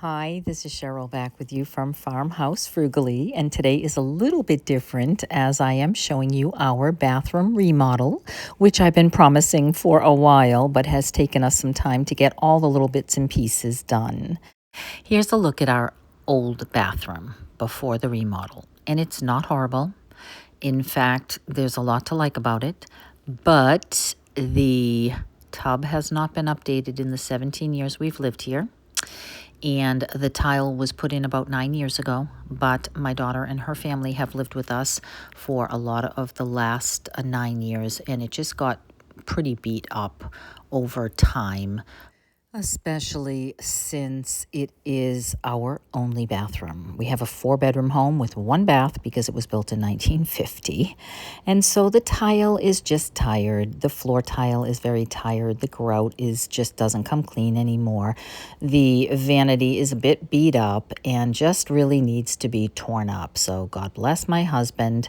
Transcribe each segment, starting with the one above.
Hi, this is Cheryl back with you from Farmhouse Frugally, and today is a little bit different as I am showing you our bathroom remodel, which I've been promising for a while, but has taken us some time to get all the little bits and pieces done. Here's a look at our old bathroom before the remodel, and it's not horrible. In fact, there's a lot to like about it, but the tub has not been updated in the 17 years we've lived here. And the tile was put in about 9 years ago, but my daughter and her family have lived with us for a lot of the last 9 years, and it just got pretty beat up over time, especially since it is our only bathroom. We have a 4-bedroom home with 1 bath because it was built in 1950. And so the tile is just tired. The floor tile is very tired. The grout just doesn't come clean anymore. The vanity is a bit beat up and just really needs to be torn up. So God bless my husband.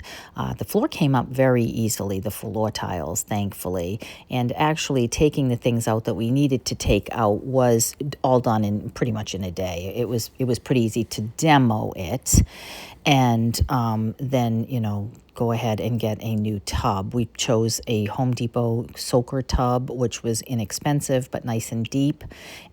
The floor came up very easily, the floor tiles, thankfully. And actually taking the things out that we needed to take out was all done in pretty much in a day. It was pretty easy to demo it, and then go ahead and get a new tub. We chose a Home Depot soaker tub, which was inexpensive but nice and deep.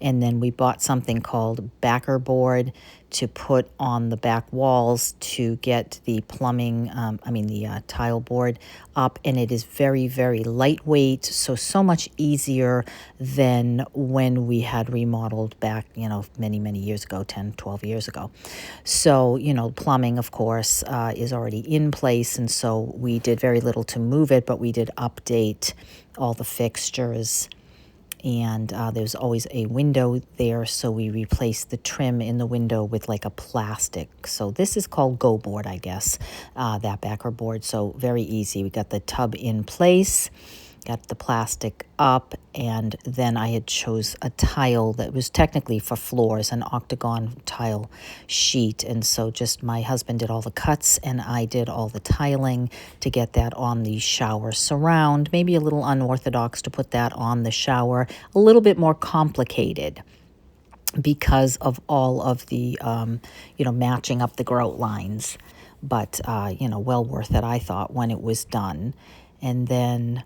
And then we bought something called backer board to put on the back walls to get the plumbing, the tile board up. And it is very, very lightweight, so much easier than when we had remodeled back, many, many years ago, 10, 12 years ago. So, plumbing, of course, is already in place, and so we did very little to move it, but we did update all the fixtures. And there's always a window there, so we replaced the trim in the window with like a plastic. So this is called Go Board, I guess, that backer board. So very easy. We got the tub in place, got the plastic up, and then I had chose a tile that was technically for floors, an octagon tile sheet. And so just my husband did all the cuts and I did all the tiling to get that on the shower surround. Maybe a little unorthodox to put that on the shower, a little bit more complicated because of all of the, matching up the grout lines. But, well worth it, I thought, when it was done. And then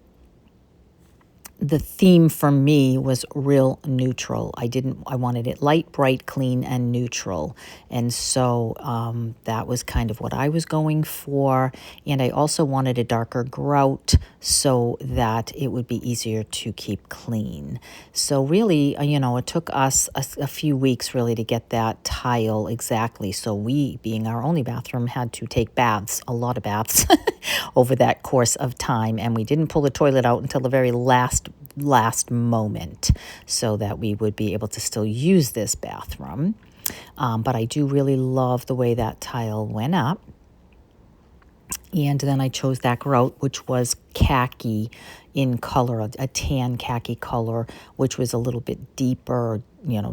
the theme for me was real neutral. I wanted it light, bright, clean, and neutral. And so that was kind of what I was going for. And I also wanted a darker grout so that it would be easier to keep clean. So really, it took us a few weeks really to get that tile exactly. So we, being our only bathroom, had to take baths, a lot of baths, over that course of time. And we didn't pull the toilet out until the very last moment so that we would be able to still use this bathroom. But I do really love the way that tile went up. And then I chose that grout, which was khaki in color, a tan khaki color, which was a little bit deeper,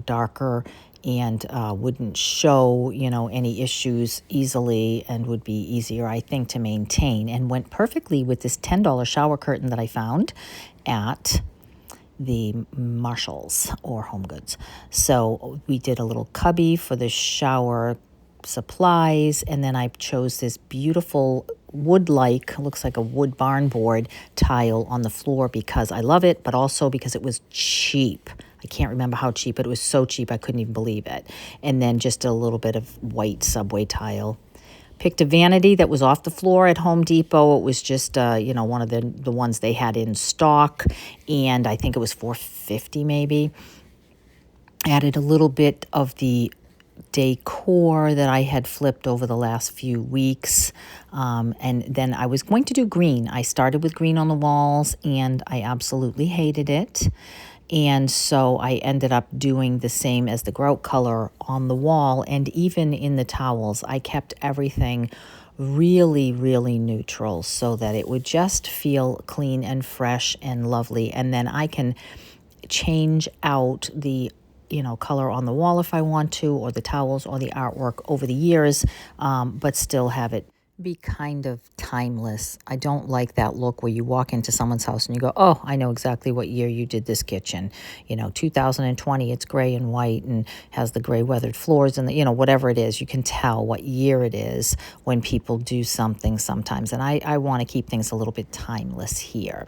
darker, and wouldn't show, any issues easily and would be easier, I think, to maintain, and went perfectly with this $10 shower curtain that I found at the Marshalls or Home Goods. So we did a little cubby for the shower supplies, and then I chose this beautiful wood-like, looks like a wood barn board tile on the floor because I love it, but also because it was cheap. I can't remember how cheap, but it was so cheap I couldn't even believe it. And then just a little bit of white subway tile. Picked a vanity that was off the floor at Home Depot. It was just, one of the ones they had in stock, and I think it was $4.50 maybe. Added a little bit of the decor that I had flipped over the last few weeks, and then I was going to do green. I started with green on the walls, and I absolutely hated it. And so I ended up doing the same as the grout color on the wall, and even in the towels. I kept everything really, really neutral so that it would just feel clean and fresh and lovely. And then I can change out the color on the wall if I want to, or the towels or the artwork over the years, but still have it be kind of timeless. I don't like that look where you walk into someone's house and you go, oh, I know exactly what year you did this kitchen. 2020, it's gray and white and has the gray weathered floors and whatever it is, you can tell what year it is when people do something sometimes. And I want to keep things a little bit timeless here.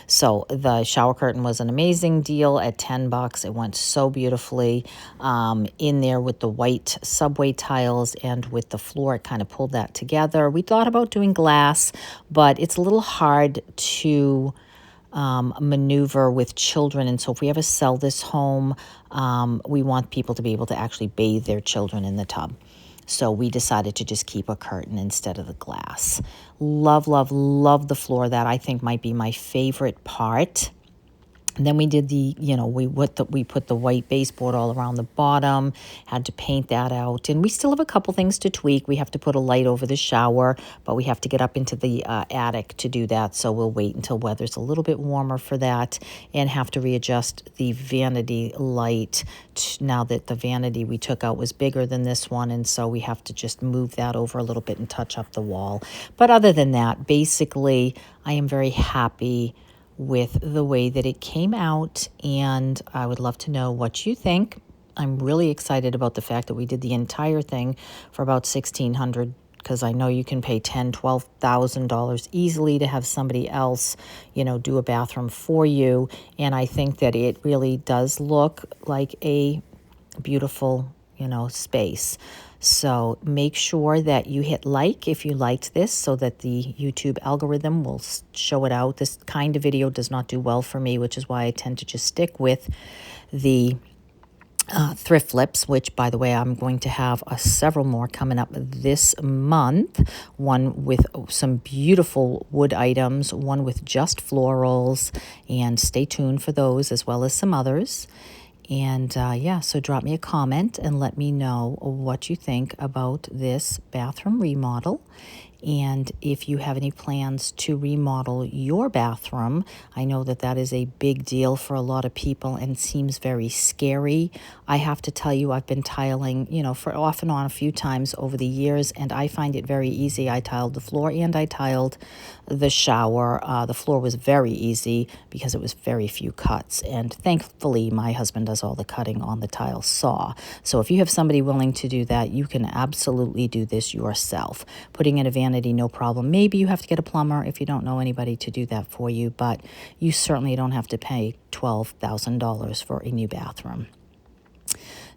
So the shower curtain was an amazing deal at $10. It went so beautifully in there with the white subway tiles and with the floor. It kind of pulled that together. We thought about doing glass, but it's a little hard to maneuver with children. And so if we ever sell this home, we want people to be able to actually bathe their children in the tub. So we decided to just keep a curtain instead of the glass. Love, love, love the floor. That I think might be my favorite part. And then we did we put the white baseboard all around the bottom, had to paint that out. And we still have a couple things to tweak. We have to put a light over the shower, but we have to get up into the attic to do that. So we'll wait until weather's a little bit warmer for that and have to readjust the vanity light. Now that the vanity we took out was bigger than this one, and so we have to just move that over a little bit and touch up the wall. But other than that, basically, I am very happy with the way that it came out, and I would love to know what you think. I'm really excited about the fact that we did the entire thing for about $1,600, because I know you can pay $10,000, $12,000 easily to have somebody else, do a bathroom for you. And I think that it really does look like a beautiful, space. So make sure that you hit like if you liked this so that the YouTube algorithm will show it out. This kind of video does not do well for me, which is why I tend to just stick with the thrift flips, which, by the way, I'm going to have several more coming up this month. One with some beautiful wood items, one with just florals, and stay tuned for those as well as some others. And so drop me a comment and let me know what you think about this bathroom remodel. And if you have any plans to remodel your bathroom, I know that that is a big deal for a lot of people and seems very scary. I have to tell you, I've been tiling, for off and on a few times over the years, and I find it very easy. I tiled the floor and I tiled the shower. The floor was very easy because it was very few cuts. And thankfully, my husband does all the cutting on the tile saw. So if you have somebody willing to do that, you can absolutely do this yourself. Putting in a vanity, no problem. Maybe you have to get a plumber if you don't know anybody to do that for you, but you certainly don't have to pay $12,000 for a new bathroom.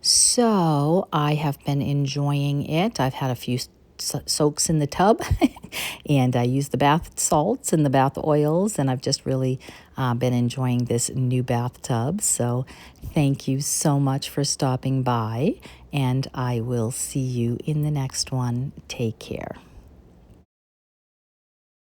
So I have been enjoying it. I've had a few soaks in the tub and I use the bath salts and the bath oils, and I've just really been enjoying this new bathtub. So thank you so much for stopping by, and I will see you in the next one. Take care.